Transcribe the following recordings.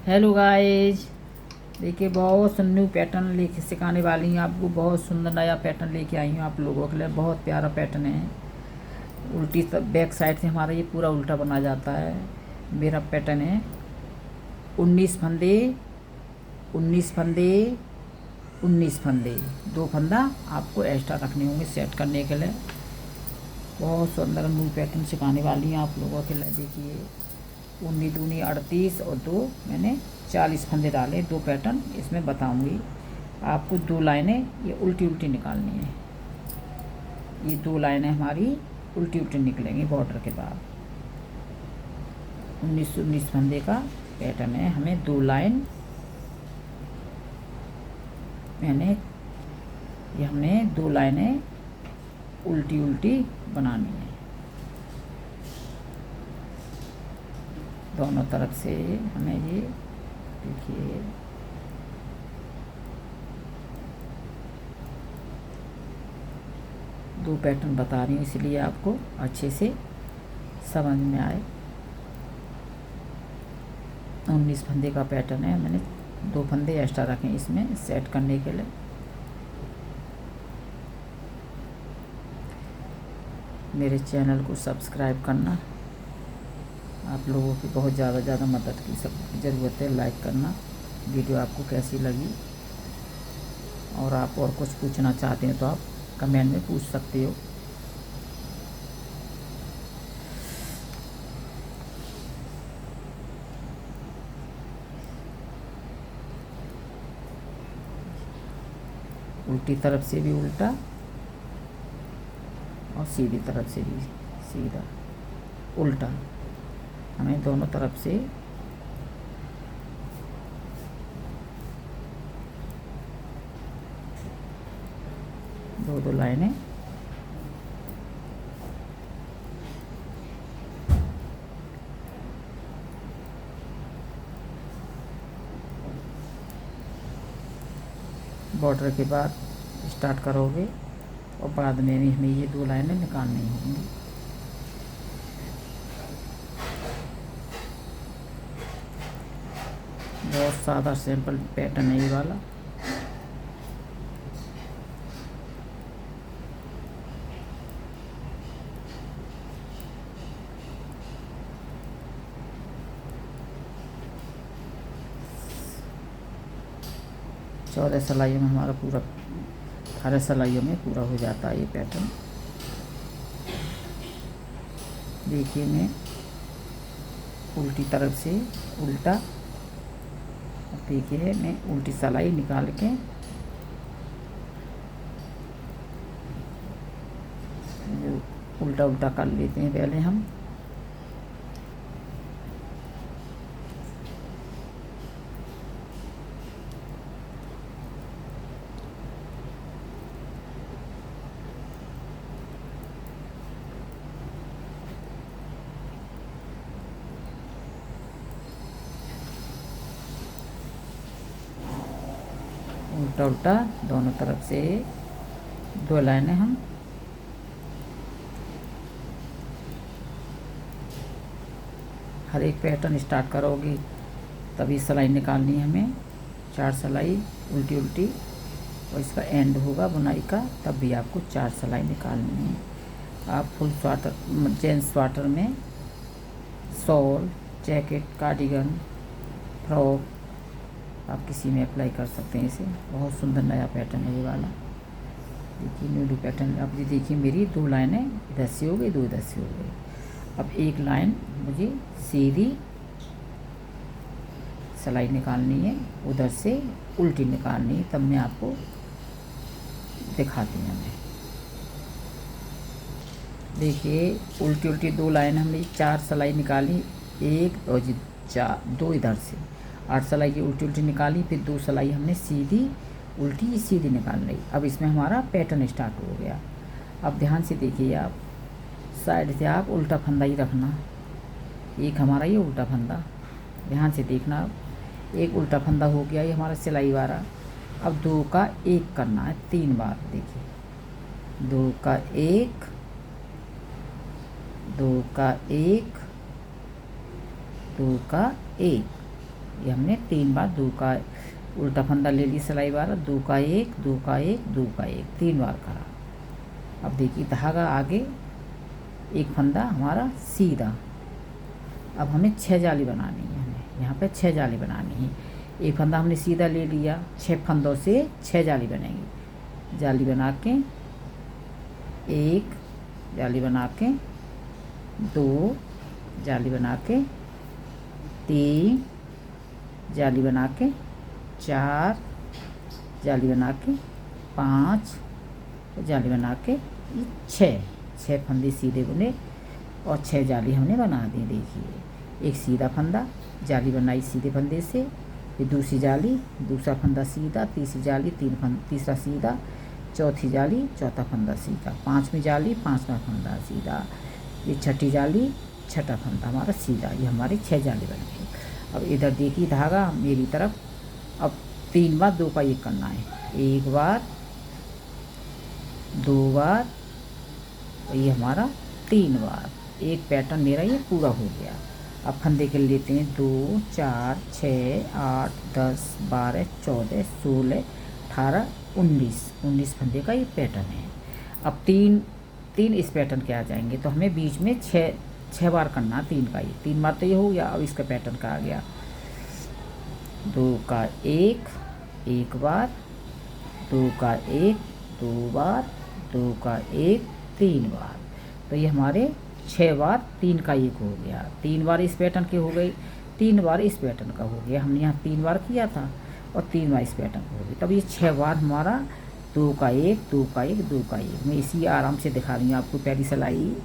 Hello guys, देखिए बहुत new pattern लेके सिखाने वाली हूँ आपको। बहुत सुंदर नया पैटर्न लेके आई हूँ आप लोगों के लिए। बहुत प्यारा पैटर्न है। उल्टी सब बैक साइड से हमारा ये पूरा उल्टा बना जाता है। मेरा पैटर्न है 19 फंदे, 19 फंदे, 19 फंदे। 2 फंदा आपको एक्स्ट्रा रखने होंगे सेट करने के लिए। बहुत सुंदर न्यू पैटर्न सिखाने वाली हूँ आप लोगों के लिए। देखिए 19 दूनी 38 और 2 मैंने 40 फंदे डाले। 2 पैटर्न इसमें बताऊंगी आपको। 2 लाइनें ये उल्टी उल्टी निकालनी है। ये 2 लाइनें हमारी उल्टी उल्टी निकलेंगी बॉर्डर के बाद। 19 फंदे का पैटर्न है। हमें 2 लाइन हमने 2 लाइनें उल्टी उल्टी बनानी है दोनों तरफ से। हमें ये देखिए दो पैटर्न बता रही हूँ इसलिए आपको अच्छे से समझ में आए। 19 फंदे का पैटर्न है। मैंने 2 फंदे एक्स्ट्रा रखे इसमें सेट करने के लिए। मेरे चैनल को सब्सक्राइब करना। आप लोगों की बहुत ज़्यादा मदद की सब ज़रूरत है। लाइक करना। वीडियो आपको कैसी लगी और आप और कुछ पूछना चाहते हैं तो आप कमेंट में पूछ सकते हो। उल्टी तरफ से भी उल्टा और सीधी तरफ से भी सीधा उल्टा। हमें दोनों तरफ से दो लाइनें बॉर्डर के बाद स्टार्ट करोगे और बाद में भी हमें ये 2 लाइनें निकालनी होंगी। बहुत सादा सिंपल पैटर्न है ये वाला। चौदह सिलाइयों में हमारा पूरा 18 सिलाइयों में पूरा हो जाता है ये पैटर्न। देखिए मैं उल्टी तरफ से उल्टा। देखिए मैं उल्टी सिलाई निकाल के उल्टा उल्टा कर लेते हैं पहले हम। उल्टा उल्टा दोनों तरफ से 2 लाइनें हम हर एक पैटर्न स्टार्ट करोगे तभी सिलाई निकालनी है हमें। 4 सिलाई उल्टी उल्टी और इसका एंड होगा बुनाई का, तब भी आपको 4 सिलाई निकालनी है। आप फुल स्वेटर जेंट्स स्वेटर में शॉल, जैकेट, कार्डिगन, फ्रॉक आप किसी में अप्लाई कर सकते हैं इसे। बहुत सुंदर नया पैटर्न है ये वाला। देखिए न्यू पैटर्न। अब ये देखिए मेरी 2 लाइनें इधर से हो गई, 2 इधर से हो गई। अब एक लाइन मुझे सीधी सिलाई निकालनी है, उधर से उल्टी निकालनी है, तब मैं आपको दिखाती हूँ। मैं देखिए उल्टी उल्टी 2 लाइन हमने 4 सिलाई निकाली। 1 और 2 इधर से 8 सिलाई की उल्टी उल्टी निकाली। फिर 2 सिलाई हमने सीधी उल्टी सीधी निकाल ली। अब इसमें हमारा पैटर्न स्टार्ट हो गया। अब ध्यान से देखिए आप साइड से आप उल्टा फंदा ही रखना। एक हमारा ये उल्टा फंदा, ध्यान से देखना। एक उल्टा फंदा हो गया ये हमारा सिलाई वाला। अब 2 का 1 करना है 3 बार। देखिए 2 का 1, 2 का 1, 2 का 1। ये हमने 3 बार 2 का उल्टा फंदा ले ली सिलाई वाला, 2 का 1, 2 का 1, 2 का 1, 3 बार करा। अब देखिए धागा आगे, एक फंदा हमारा सीधा। अब हमें 6 जाली बनानी है, हमें यहाँ पे 6 जाली बनानी है। एक फंदा हमने सीधा ले लिया, 6 फंदों से 6 जाली बनेगी। जाली बना के, एक जाली बना के, 2 जाली बना के, 3 जाली बना के, 4 जाली बना के, 5 जाली बना के, 6 फंदे सीधे बुने और 6 जाली हमने बना दी। देखिए एक सीधा फंदा, जाली बनाई सीधे फंदे से, फिर दूसरी जाली, दूसरा फंदा सीधा, तीसरी जाली, तीसरा सीधा, चौथी जाली, चौथा फंदा सीधा, पांचवी जाली, पांचवा फंदा सीधा, ये छठी जाली, छठा फंदा हमारा सीधा। ये हमारी 6 जाली बन गई। अब इधर देखिए धागा मेरी तरफ, अब 3 बार 2 का 1 करना है, 1 बार, 2 बार, और ये हमारा 3 बार। एक पैटर्न मेरा ये पूरा हो गया। अब फंदे के लेते हैं 2, 4, 6, 8, 10, 12, 14, 16, 18, 19 फंदे का ये पैटर्न है। अब तीन इस पैटर्न के आ जाएंगे, तो हमें बीच में 6 बार करना, 3 का ये 3 बार तो ये हो गया। अब इसका पैटर्न का आ गया 2 का 1, 1 बार, 2 का 1, 2 बार, 2 का 1, 3 बार। तो ये हमारे 6 बार 3 का 1 हो गया। 3 बार इस पैटर्न के हो गई, 3 बार इस पैटर्न का हो गया। हमने यहाँ 3 बार किया था और 3 बार इस पैटर्न का हो गया। तब ये 6 बार हमारा 2 का 1, 2 का 1, 2 का 1। मैं इसी आराम से दिखा रही हूँ आपको पहली सिलाई।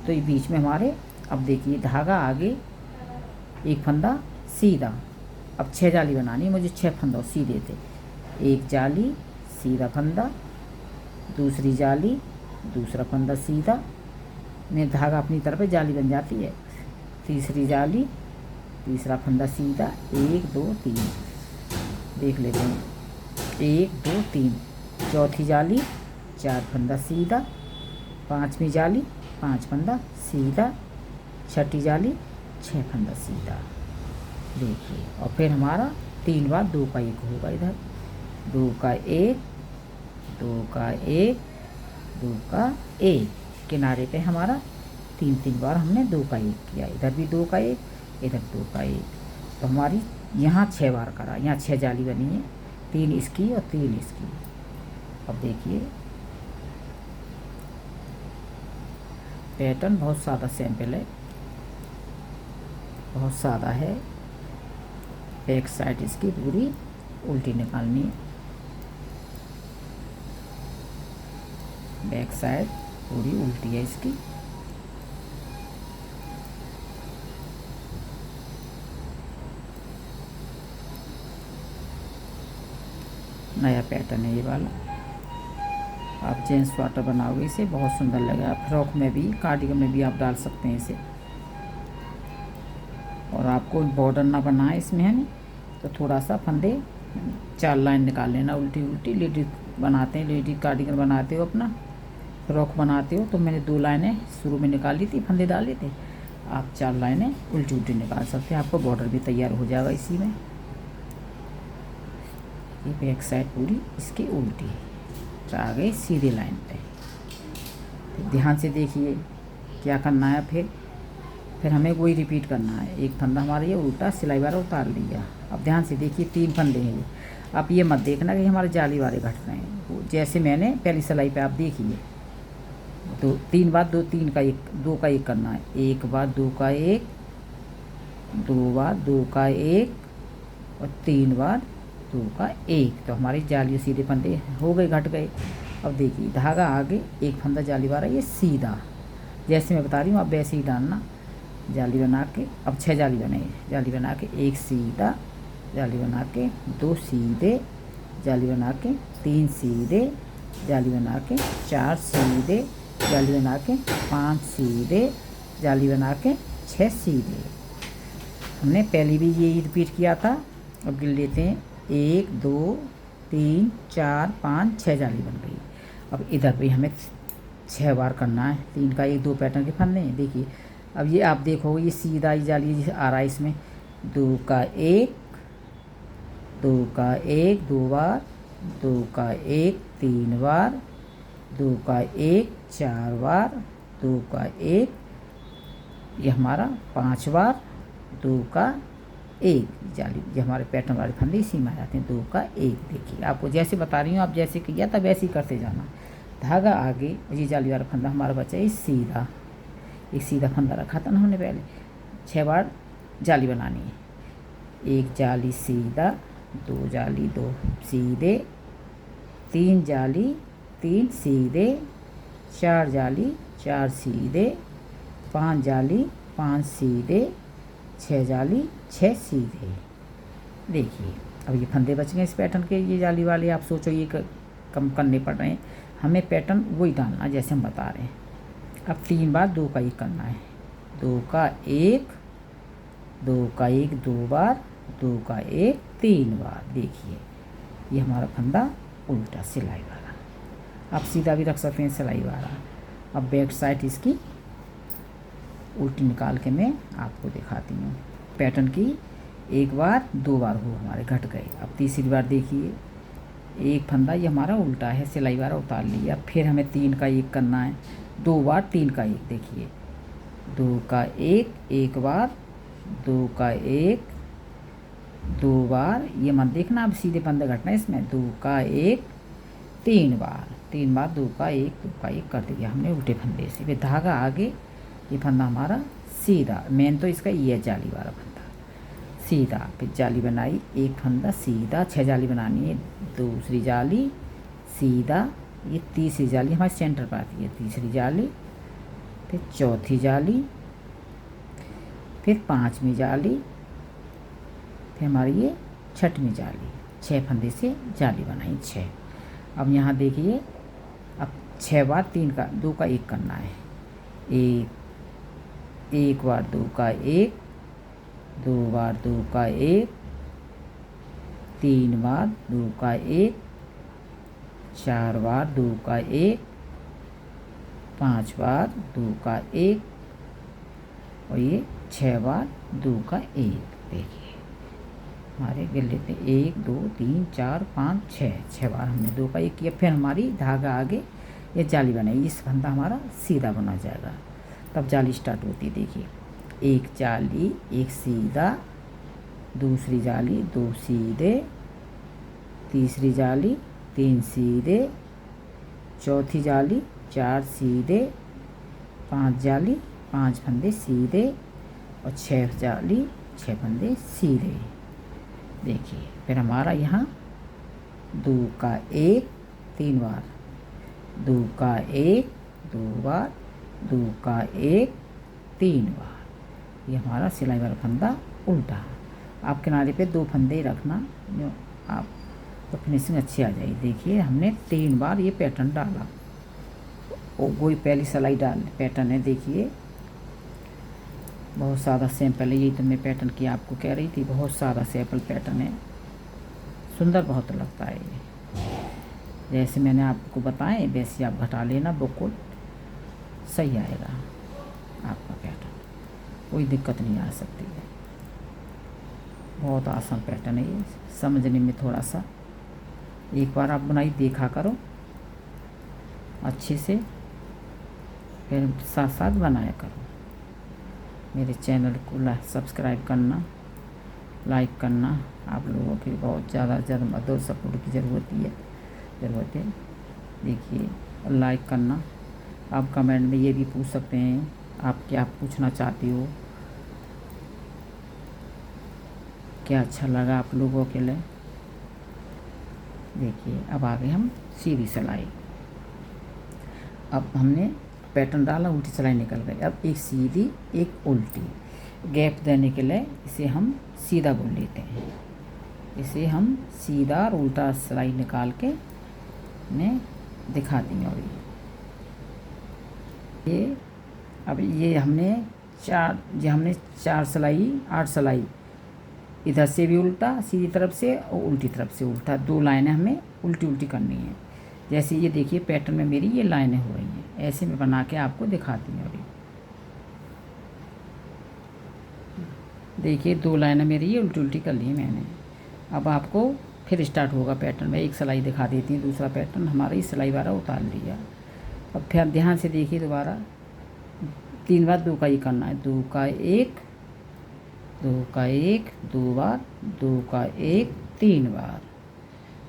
तो ये बीच में हमारे, अब देखिए धागा आगे, एक फंदा सीधा। अब 6 जाली बनानी, मुझे 6 फंदों सीधे थे। एक जाली, सीधा फंदा, दूसरी जाली, दूसरा फंदा सीधा, में धागा अपनी तरफ जाली बन जाती है। तीसरी जाली, तीसरा फंदा सीधा, 1, 2, 3 देख लेते हैं, 1, 2, 3। चौथी जाली, 4 फंदा सीधा, पांचवी जाली, 5 फंदा सीधा, छठी जाली, 6 फंदा सीधा। देखिए और फिर हमारा 3 बार 2 का 1 होगा। इधर 2 का 1, 2 का 1, 2 का 1, किनारे पे हमारा 3 बार हमने 2 का 1 किया। इधर भी 2 का 1, इधर 2 का 1। तो हमारी यहाँ 6 बार करा, यहाँ 6 जाली बनी है, 3 इसकी और 3 इसकी। अब देखिए पैटर्न बहुत सादा सैंपल है, बहुत सादा है। बैक साइड इसकी पूरी उल्टी निकालनी है, बैक साइड पूरी उल्टी है इसकी। नया पैटर्न है ये वाला। आप जेंट्स स्वेटर बनाओगे इसे, बहुत सुंदर लगेगा। फ्रॉक में भी, कार्डिगन में भी आप डाल सकते हैं इसे। और आपको बॉर्डर ना बनाए इसमें है ना, तो थोड़ा सा फंदे 4 लाइन निकाल लेना उल्टी उल्टी। लेडीज बनाते हैं, लेडीज कार्डिगन बनाते हो, अपना फ्रॉक बनाते हो, तो मैंने 2 लाइनें शुरू में निकाल ली थी, फंदे डाले थे। आप 4 लाइनें उल्टी उल्टी निकाल सकते हैं, आपको बॉर्डर भी तैयार हो जाएगा इसी में। ये बैक साइड पूरी इसकी उल्टी तो आ गई सीधी लाइन पे। तो ध्यान से देखिए क्या करना है। फिर हमें वही रिपीट करना है। एक फंदा हमारा ये उल्टा सिलाई वाला उतार लिया। अब ध्यान से देखिए 3 फंदे हैं। आप ये मत देखना कि हमारे जाली वाले घट रहे हैं, जैसे मैंने पहली सिलाई पे आप देखिए। तो 3 बार 2 का 1 करना है। 1 बार 2 का 1, 2 बार 2 का 1 और 3 बार 2 का 1। तो हमारी जाली सीधे फंदे हो गए, घट गए। अब देखिए धागा आगे, एक फंदा जाली वाला ये सीधा, जैसे मैं बता रही हूँ आप वैसे ही डालना। जाली बना के अब 6 जाली बनेगी। जाली बना के 1 सीधा, जाली बना के 2 सीधे, जाली बना के 3 सीधे, जाली बना के 4 सीधे, जाली बना के 5 सीधे, जाली बना के 6 सीधे। हमने पहले भी ये रिपीट किया था। अब गिन लेते हैं, 1, 2, 3, 4, 5, 6 जाली बन गई। अब इधर भी हमें 6 बार करना है। 3 का 1, 2 पैटर्न के फंदे हैं। देखिए अब ये आप देखो, ये सीधा ही जाली आ रहा है इसमें, दो का एक, दो का एक 2 बार, दो का एक 3 बार, दो का एक 4 बार, दो का एक ये हमारा 5 बार, दो का एक जाली। ये हमारे पैटर्न वाले फंदे इसी में आ जाते हैं। दो का एक देखिए, आपको जैसे बता रही हूँ, आप जैसे किया था वैसे ही करते जाना। धागा आगे, ये जाली वाला फंदा हमारा बचा है सीधा, एक सीधा फंदा रखा था ना हमने पहले। 6 बार जाली बनानी है। एक जाली सीधा, दो जाली दो सीधे, तीन जाली 3 सीधे, 4 जाली 4 सीधे, 5 जाली 5 सीधे, 6 जाली 6 सीधे। देखिए अब ये फंदे बच गए इस पैटर्न के। ये जाली वाले आप सोचो ये कम करने पड़ रहे हैं, हमें पैटर्न वही डालना जैसे हम बता रहे हैं। अब 3 बार दो का एक करना है। दो का एक, दो का एक 2 बार, दो का एक 3 बार। देखिए ये हमारा फंदा उल्टा सिलाई वाला। आप सीधा भी रख सकते हैं सिलाई वाला। अब बैक साइड इसकी उल्टी निकाल के मैं आपको दिखाती हूँ। पैटर्न की एक बार 2 बार हो हमारे घट गए। अब तीसरी बार देखिए, एक फंदा ये हमारा उल्टा है, सिलाई वाला उतार लिया। फिर हमें 3 का एक करना है। 2 बार 3 का एक। देखिए 2 का एक बार, 2 का एक 2 बार। ये मत देखना अब सीधे फंदे घटना है इसमें। 2 का एक 3 बार, 3 बार 2 का एक कर दिया हमने उल्टे फंदे से। फिर धागा आगे, ये फंदा हमारा सीधा, मेन तो इसका ये जाली वाला फंदा सीधा। फिर जाली बनाई, एक फंदा सीधा, 6 जाली बनानी है। दूसरी जाली सीधा, ये तीसरी जाली हमारे सेंटर पर आती है। तीसरी जाली, फिर चौथी जाली, फिर 5वीं जाली, फिर हमारी ये 6वीं जाली। 6 फंदे से जाली बनाई 6। अब यहाँ देखिए, अब 6 बार 3 का 2 का एक करना है। एक बार 2 का एक, 2 बार 2 का एक, 3 बार 2 का एक, 4 बार 2 का एक, 5 बार 2 का एक, और ये 6 बार 2 का एक। देखिए हमारे गिले पे 1 2 3 4 5 6 बार हमने 2 का एक किया। फिर हमारी धागा आगे ये जाली बनाई, इस फंदा हमारा सीधा बना जाएगा। तब जाली स्टार्ट होती है। देखिए एक जाली, एक सीधा, दूसरी जाली 2 सीधे, तीसरी जाली 3 सीधे, चौथी जाली 4 सीधे, 5 जाली 5 फंदे सीधे, और 6 जाली 6 फंदे सीधे। देखिए फिर हमारा यहाँ 2 का एक 3 बार, 2 का एक 2 बार, 2 का एक 3 बार। ये हमारा सिलाई वाला फंदा उल्टा। आप किनारे पे 2 फंदे ही रखना, जो आप तो फिनिशिंग अच्छी आ जाएगी। देखिए हमने 3 बार ये पैटर्न डाला, वही पहली सिलाई डाल पैटर्न है। देखिए बहुत सादा सैंपल है, यही तो मैं पैटर्न की आपको कह रही थी। बहुत सादा सैंपल पैटर्न है, सुंदर बहुत लगता है ये। जैसे मैंने आपको बताएं वैसे आप घटा लेना, बिल्कुल सही आएगा आपका पैटर्न, कोई दिक्कत नहीं आ सकती है। बहुत आसान पैटर्न है ये, समझने में थोड़ा सा एक बार आप बुनाई देखा करो अच्छे से, फिर साथ साथ बनाया करो। मेरे चैनल को सब्सक्राइब करना, लाइक करना। आप लोगों की बहुत ज़्यादा मदद सपोर्ट की ज़रूरत है। देखिए लाइक करना। आप कमेंट में ये भी पूछ सकते हैं आप क्या पूछना चाहती हो, क्या अच्छा लगा आप लोगों के लिए। देखिए अब आगे हम सीधी सिलाई। अब हमने पैटर्न डाला, उल्टी सिलाई निकल गई। अब एक सीधी एक उल्टी, गैप देने के लिए इसे हम सीधा बुन लेते हैं। इसे हम सीधा और उल्टा सिलाई निकाल के मैं दिखाती हूँ। ये अब ये हमने 4 सिलाई 8 सिलाई, इधर से भी उल्टा सीधी तरफ से और उल्टी तरफ से उल्टा, 2 लाइनें हमें उल्टी उल्टी करनी है। जैसे ये देखिए पैटर्न में मेरी ये लाइनें हो रही हैं, ऐसे मैं बना के आपको दिखाती हूँ। अभी देखिए 2 लाइनें मेरी ये उल्टी उल्टी कर ली मैंने। अब आपको फिर स्टार्ट होगा पैटर्न। मैं एक सिलाई दिखा देती हूँ, दूसरा पैटर्न हमारा इस सिलाई वाला उतार लिया। अब फिर ध्यान से देखिए दोबारा 3 बार 2 का ही करना है। 2 का 1, 2 का 1, 2 बार, 2 का 1, 3 बार,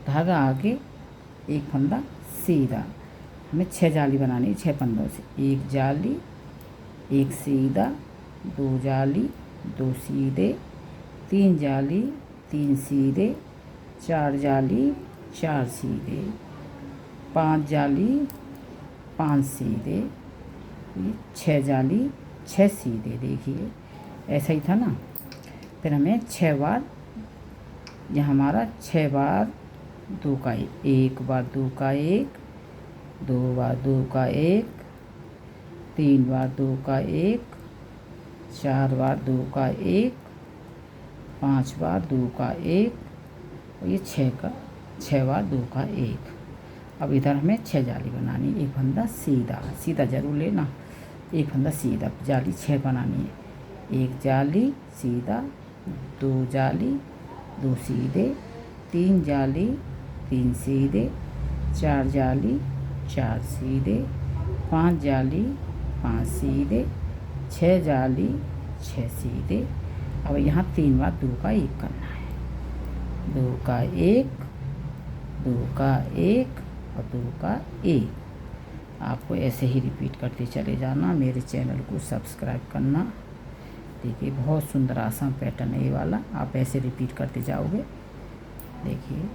धागा आगे, एक फंदा सीधा। हमें 6 जाली बनानी है 6 फंदों से। 1 जाली, 1 सीधा, 2 जाली, 2 सीधे, 3 जाली, 3 सीधे, 4 जाली, 4 सीधे, 5 जाली, 5 सीधे, 6 जाली, 6 सीधे। देखिए ऐसा ही था ना। फिर हमें 6 बार, यह हमारा 6 बार 2 का 1 बार 2 का 1, 2 बार 2 का 1, 3 बार 2 का 1, 4 बार 2 का 1, 5 बार 2 का 1, और ये 6 बार 2 का 1। अब इधर हमें 6 जाली बनानी, एक फंदा सीधा, सीधा जरूर लेना, एक फंदा सीधा, जाली 6 बनानी है। 1 जाली सीधा, 2 जाली, 2 सीधे, 3 जाली, 3 सीधे, 4 जाली, 4 सीधे, 5 जाली, 5 सीधे, 6 जाली, 6 सीधे। अब यहाँ 3 बार 2 का 1 करना है। 2 का 1, 2 का 1 और 2 का 1। आपको ऐसे ही रिपीट करते चले जाना। मेरे चैनल को सब्सक्राइब करना। देखिए बहुत सुंदर आसान पैटर्न है ये वाला। आप ऐसे रिपीट करते जाओगे। देखिए